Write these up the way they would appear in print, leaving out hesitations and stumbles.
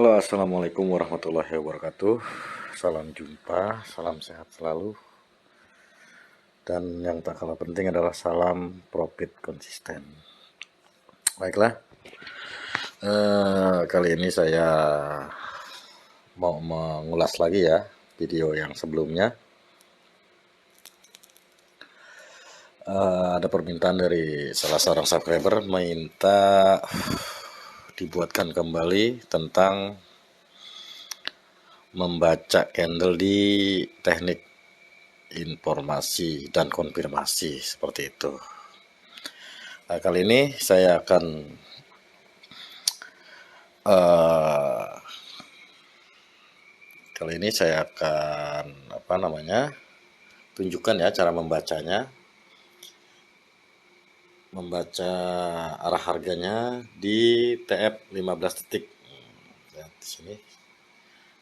Halo, assalamualaikum warahmatullahi wabarakatuh. Salam jumpa, salam sehat selalu. Dan yang tak kalah penting adalah salam profit konsisten. Baiklah, kali ini saya mau mengulas lagi ya video yang sebelumnya. Ada permintaan dari salah seorang subscriber minta dibuatkan kembali tentang membaca candle di teknik informasi dan konfirmasi seperti itu. Nah, kali ini saya akan tunjukkan ya cara membacanya, membaca arah harganya di TF 15 detik. Lihat di sini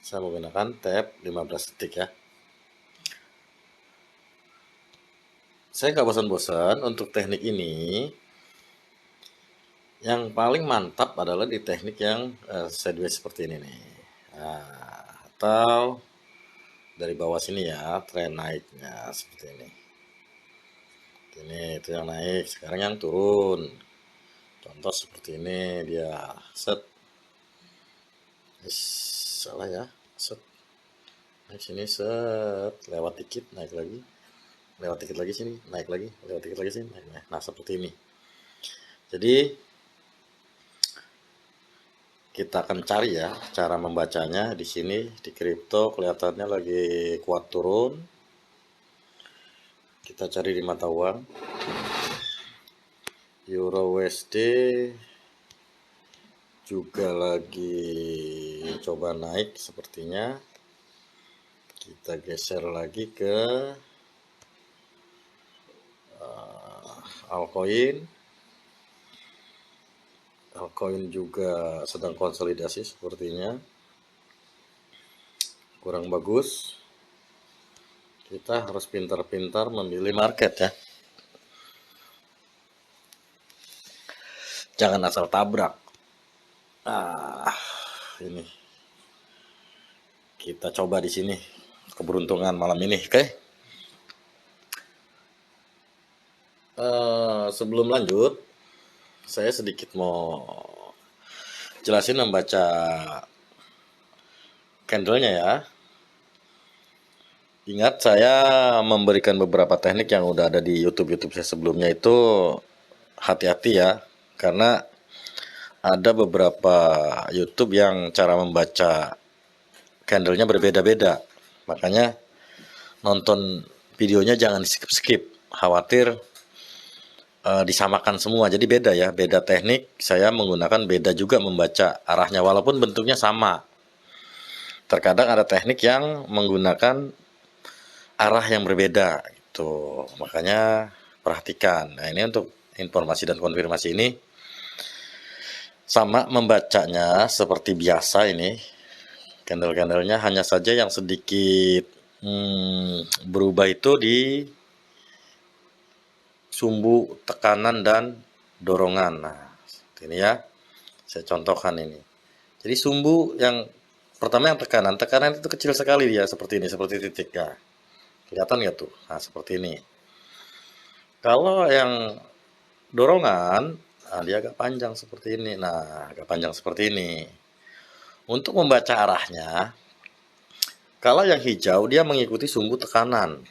saya menggunakan TF 15 detik ya. Saya nggak bosan-bosan untuk teknik ini. Yang paling mantap adalah di teknik yang sideways seperti ini nih. Nah, atau dari bawah sini ya, tren naiknya seperti ini. Ini itu yang naik, sekarang yang turun. Contoh seperti ini dia set. Salah ya, set. Naik sini set, lewat dikit naik lagi. Lewat dikit lagi sini, naik lagi, lewat dikit lagi sini, naik. Nah, seperti ini. Jadi kita akan cari ya cara membacanya di sini di kripto kelihatannya lagi kuat turun. Kita cari di mata uang Euro USD juga lagi coba naik sepertinya. Kita geser lagi ke altcoin. Altcoin juga sedang konsolidasi sepertinya, kurang bagus. Kita harus pintar-pintar memilih market ya, jangan asal tabrak. Ini kita coba di sini keberuntungan malam ini, oke? Sebelum lanjut, saya sedikit mau jelasin membaca candlenya ya. Ingat, saya memberikan beberapa teknik yang udah ada di YouTube saya sebelumnya itu. Hati-hati ya, karena ada beberapa YouTube yang cara membaca candlenya berbeda-beda. Makanya nonton videonya jangan di skip-skip, khawatir disamakan semua. Jadi beda ya, beda teknik. Saya menggunakan beda juga membaca arahnya walaupun bentuknya sama. Terkadang ada teknik yang menggunakan arah yang berbeda gitu. Makanya perhatikan. Nah, ini untuk informasi dan konfirmasi ini sama membacanya seperti biasa ini. Candle-candlenya hanya saja yang sedikit berubah itu di sumbu tekanan dan dorongan. Nah, ini ya. Saya contohkan ini. Jadi sumbu yang pertama yang tekanan itu kecil sekali dia seperti ini, seperti titik ya. Kelihatan nggak tuh? Nah, seperti ini. Kalau yang dorongan, nah dia agak panjang seperti ini. Nah, agak panjang seperti ini. Untuk membaca arahnya, kalau yang hijau dia mengikuti sumbu tekanan.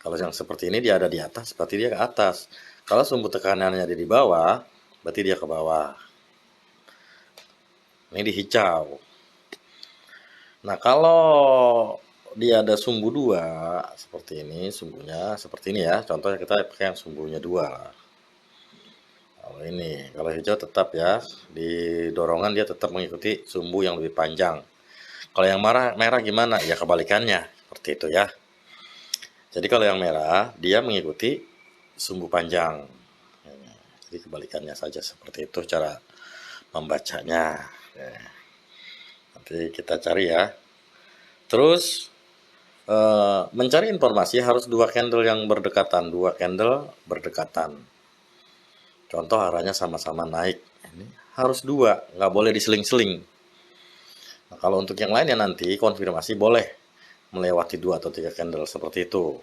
Kalau yang seperti ini dia ada di atas, berarti dia ke atas. Kalau sumbu tekanannya ada di bawah, berarti dia ke bawah. Ini di hijau. Nah, kalau dia ada sumbu dua seperti ini, sumbunya seperti ini ya. Contohnya kita pakai yang sumbunya dua. Kalau ini, kalau hijau tetap ya, di dorongan dia tetap mengikuti sumbu yang lebih panjang. Kalau yang merah gimana? Ya kebalikannya, seperti itu ya. Jadi kalau yang merah, dia mengikuti sumbu panjang. Jadi kebalikannya saja, seperti itu cara membacanya. Nanti kita cari ya. Terus mencari informasi harus dua candle yang berdekatan. Dua candle berdekatan. Contoh arahnya sama-sama naik. Ini harus dua, nggak boleh diseling-seling. Nah, kalau untuk yang lainnya nanti konfirmasi boleh melewati 2 atau 3 candle seperti itu.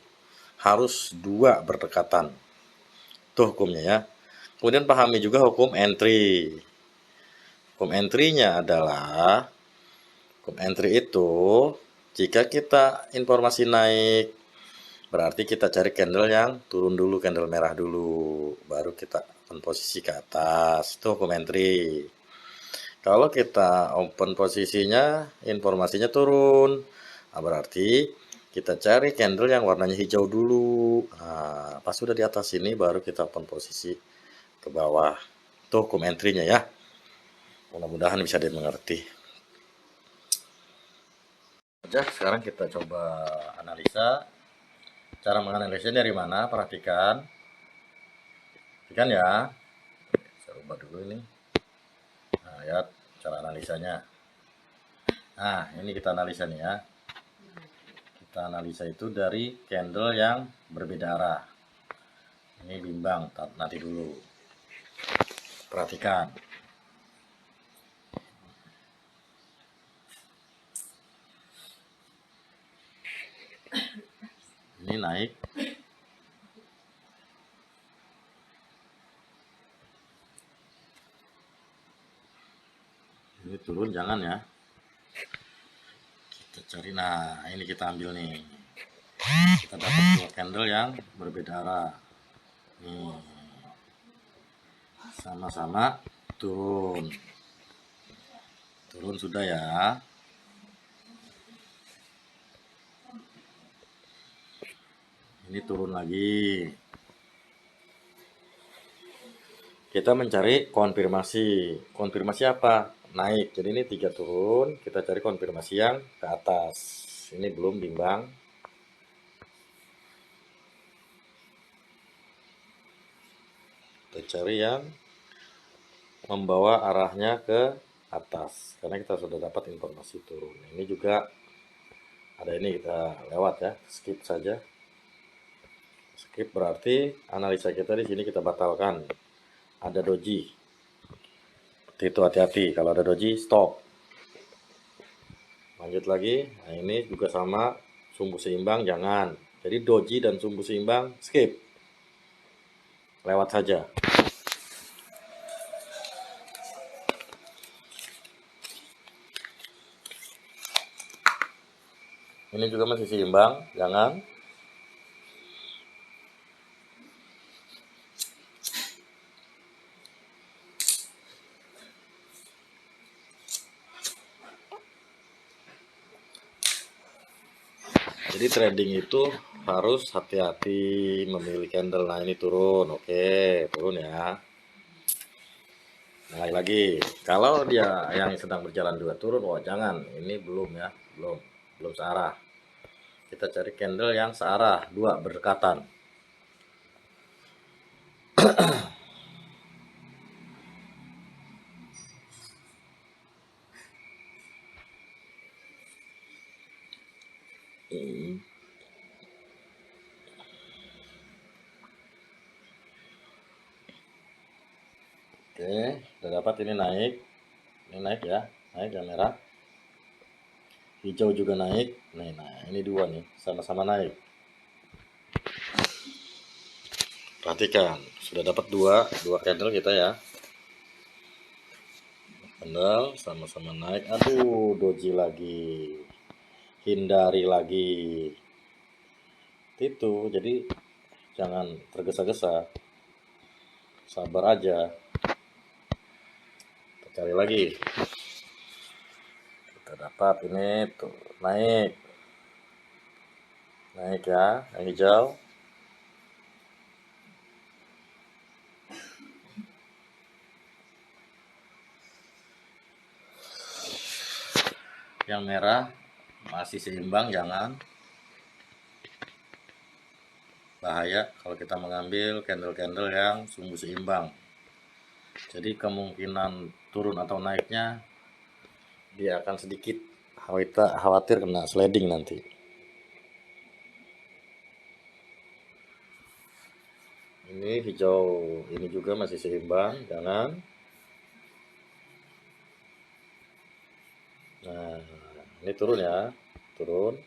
Harus 2 berdekatan. Itu hukumnya ya. Kemudian pahami juga hukum entry. Hukum entry-nya adalah, hukum entry itu jika kita informasi naik, berarti kita cari candle yang turun dulu, candle merah dulu, baru kita open posisi ke atas. Itu hukum entry. Kalau kita open posisinya, informasinya turun, nah, berarti kita cari candle yang warnanya hijau dulu. Nah, pas sudah di atas ini baru kita open posisi ke bawah. Itu hukum entry-nya ya. Mudah-mudahan bisa dimengerti. Sekarang kita coba analisa. Cara menganalisanya dari mana? Perhatikan. Perhatikan ya. Saya ubah dulu ini. Nah, lihat cara analisanya. Nah, ini kita analisa nih ya. Kita analisa itu dari candle yang berbeda arah. Ini bimbang, nanti dulu. Perhatikan. Ini naik. Ini turun, jangan ya. Kita cari, nah ini kita ambil nih. Kita dapat 2 candle yang berbeda arah. Nih. Sama-sama turun. Turun sudah ya. Ini turun lagi. Kita mencari konfirmasi. Konfirmasi apa? Naik. Jadi ini 3 turun, kita cari konfirmasi yang ke atas. Ini belum bimbang. Kita cari yang membawa arahnya ke atas, karena kita sudah dapat informasi turun. Ini juga ada, ini kita lewat ya, skip saja. Skip berarti analisa kita di sini kita batalkan. Ada doji. Itu hati-hati, kalau ada doji stop. Lanjut lagi. Nah, ini juga sama, sumbu seimbang jangan. Jadi doji dan sumbu seimbang skip. Lewat saja. Ini juga masih seimbang, jangan. Jadi trading itu harus hati-hati memilih candle. Nah ini turun, oke, turun ya. Nah lagi, kalau dia yang sedang berjalan juga turun, wah jangan, ini belum ya, belum searah. Kita cari candle yang searah, 2 berdekatan. Oke, udah dapat, ini naik ya, naik yang merah. Hijau juga naik, nah ini 2 nih, sama-sama naik. Perhatikan, sudah dapat 2 candle kita ya. Candle sama-sama naik. Aduh, doji lagi. Hindari lagi. Itu, jadi jangan tergesa-gesa. Sabar aja. Kita cari lagi. Kita dapat ini tuh, naik. Naik ya, yang hijau. Yang merah masih seimbang, jangan. Bahaya kalau kita mengambil candle-candle yang sumbu seimbang. Jadi kemungkinan turun atau naiknya dia akan sedikit, kita khawatir kena sliding nanti. Ini hijau, ini juga masih seimbang, jangan. Nah, ini turun ya, turun.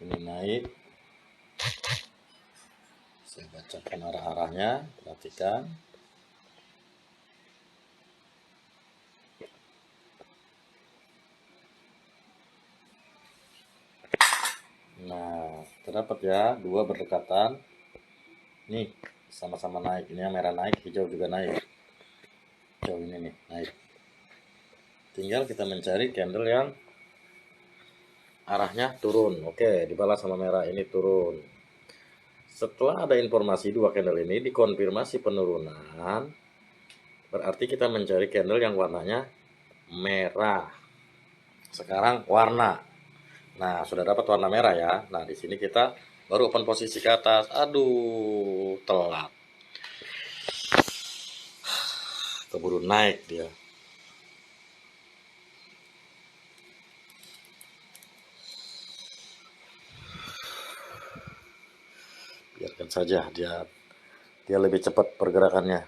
Ini naik. Saya bacakan arah-arahnya, perhatikan. Nah, terdapat ya, dua berdekatan. Nih, sama-sama naik. Ini yang merah naik, hijau juga naik. Hijau ini nih, naik. Tinggal kita mencari candle yang arahnya turun. Oke, dibalas sama merah, ini turun. Setelah ada informasi dua candle ini dikonfirmasi penurunan, berarti kita mencari candle yang warnanya merah. Sekarang warna. Nah, sudah dapat warna merah ya. Nah, di sini kita baru open posisi ke atas. Aduh, telat. Keburu naik dia. Biarkan saja dia lebih cepat pergerakannya.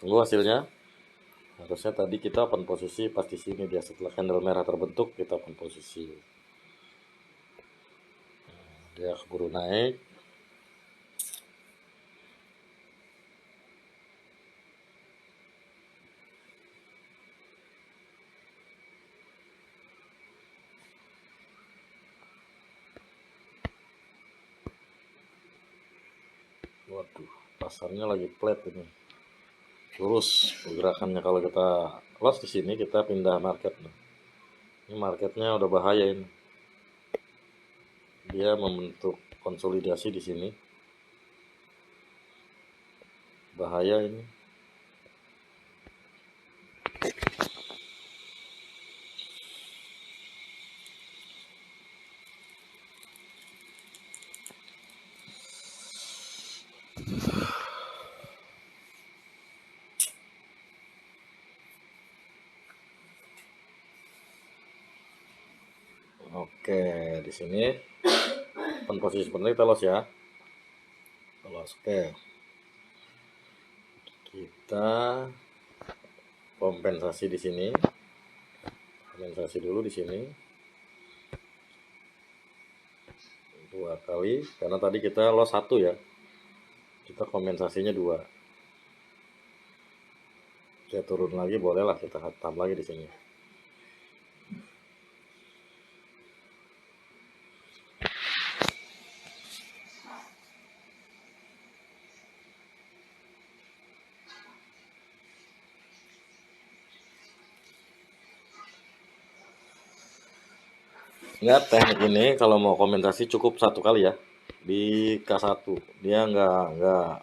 Tunggu hasilnya. Harusnya tadi kita open posisi pas di sini dia, setelah candle merah terbentuk kita open posisi. Dia keburu naik. Waduh, pasarnya lagi flat ini. Lurus pergerakannya. Kalau kita loss di sini kita pindah market. Ini marketnya udah bahaya ini. Dia membentuk konsolidasi di sini. Bahaya ini. Oke, di sini open posisi seperti kita loss ya. Loss. Oke. Kita kompensasi di sini. Kompensasi dulu di sini. 2 kali karena tadi kita loss 1 ya. Kita kompensasinya 2. Dia turun lagi, bolehlah kita hantam lagi di sini. Ingat teknik ini kalau mau kompensasi cukup 1 kali ya di K1. Dia nggak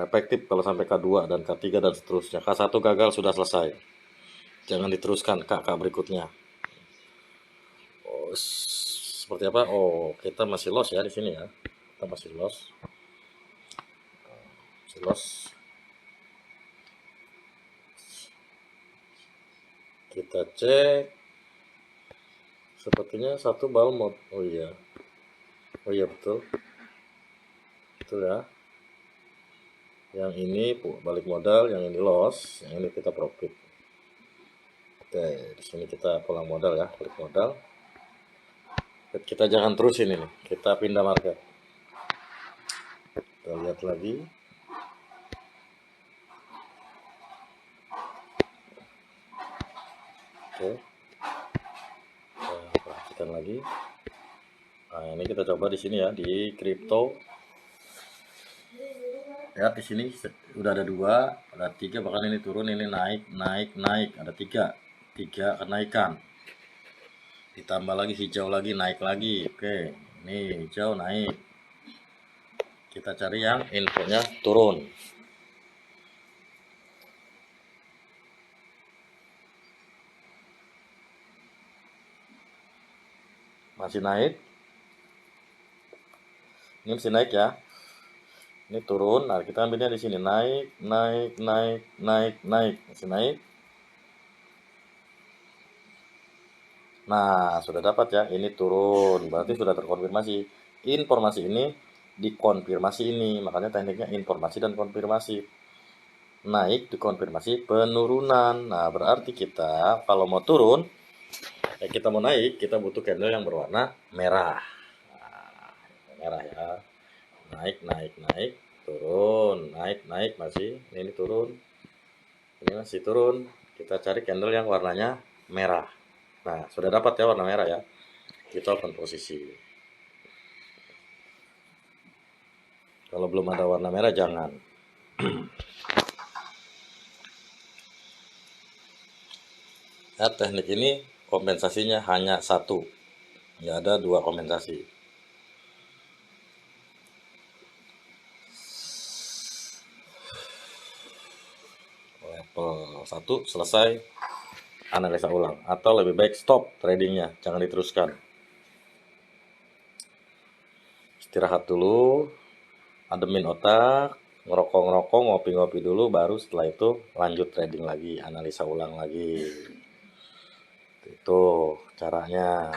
efektif kalau sampai K2 dan K3 dan seterusnya. K1 gagal sudah selesai. Jangan diteruskan K berikutnya. Oh, seperti apa? Oh, kita masih loss ya di sini ya. Kita masih loss. Masih loss. Kita cek. Sepertinya satu ball mode. Oh iya. Oh iya betul. Betul ya. Yang ini balik modal, yang ini loss, yang ini kita profit. Oke, di sini kita pulang modal ya, balik modal. Kita jangan terusin ini, kita pindah market. Kita lihat lagi. Oke. Kita perhatikan lagi. Nah, ini kita coba di sini ya, di crypto. Ya, di sini udah ada 2, ada 3, bahkan ini turun, ini naik, ada 3 kenaikan. Ditambah lagi hijau lagi, naik lagi. Oke, ini hijau naik. Kita cari yang infonya turun. Masih naik. Ini masih naik ya. Ini turun. Nah, kita ambilnya di sini, naik, masih naik. Nah, sudah dapat ya, ini turun, berarti sudah terkonfirmasi. Informasi ini dikonfirmasi ini, makanya tekniknya informasi dan konfirmasi. Naik dikonfirmasi penurunan. Nah, berarti kita kalau mau turun, kita mau naik, kita butuh candle yang berwarna merah. Nah, merah ya. Naik, naik, naik, turun, naik, naik masih. Ini turun, ini masih turun. Kita cari candle yang warnanya merah. Nah, sudah dapat ya warna merah ya. Kita open posisi. Kalau belum ada warna merah jangan. Ya, teknik ini kompensasinya hanya satu, nggak ada dua kompensasi. Level 1 selesai, analisa ulang. Atau lebih baik stop tradingnya, jangan diteruskan. Istirahat dulu, ademin otak, ngerokok-ngerokok, ngopi-ngopi dulu, baru setelah itu lanjut trading lagi, analisa ulang lagi. Itu caranya.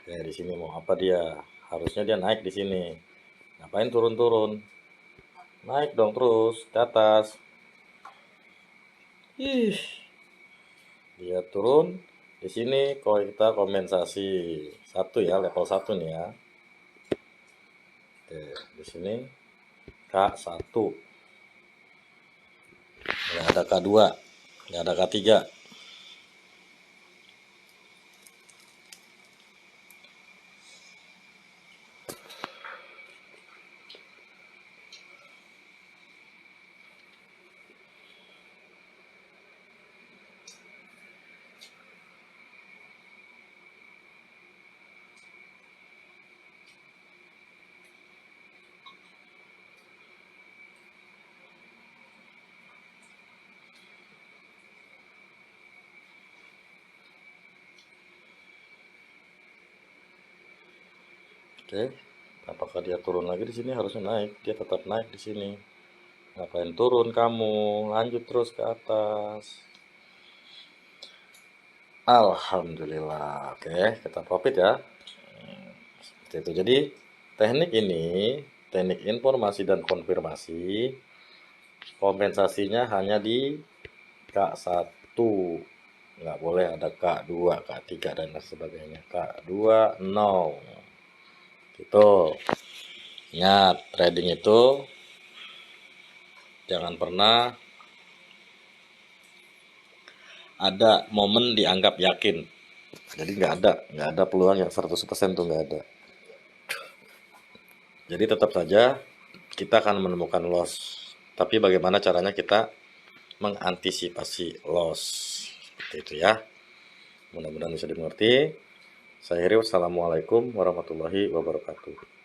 Ya, di sini mau apa dia? Harusnya dia naik di sini. Ngapain turun-turun? Naik dong terus ke atas. Ih, dia turun. Di sini kalau kita kompensasi satu ya, level 1 nih ya. Oke, di sini K1. Nggak ada K2, nggak ada K3. Oke, apakah dia turun lagi di sini? Harusnya naik, dia tetap naik di sini. Ngapain turun kamu? Lanjut terus ke atas. Alhamdulillah. Oke, kita profit ya. Seperti itu. Jadi, teknik ini, teknik informasi dan konfirmasi, kompensasinya hanya di K1. Nggak boleh ada K2, K3, dan lain sebagainya. K2, no. Gitu. Ingat, trading itu jangan pernah ada momen dianggap yakin. Jadi nggak ada peluang yang 100% tuh nggak ada. Jadi tetap saja kita akan menemukan loss. Tapi bagaimana caranya kita mengantisipasi loss. Seperti itu ya. Mudah-mudahan bisa dimengerti. Saya Heri, wassalamualaikum warahmatullahi wabarakatuh.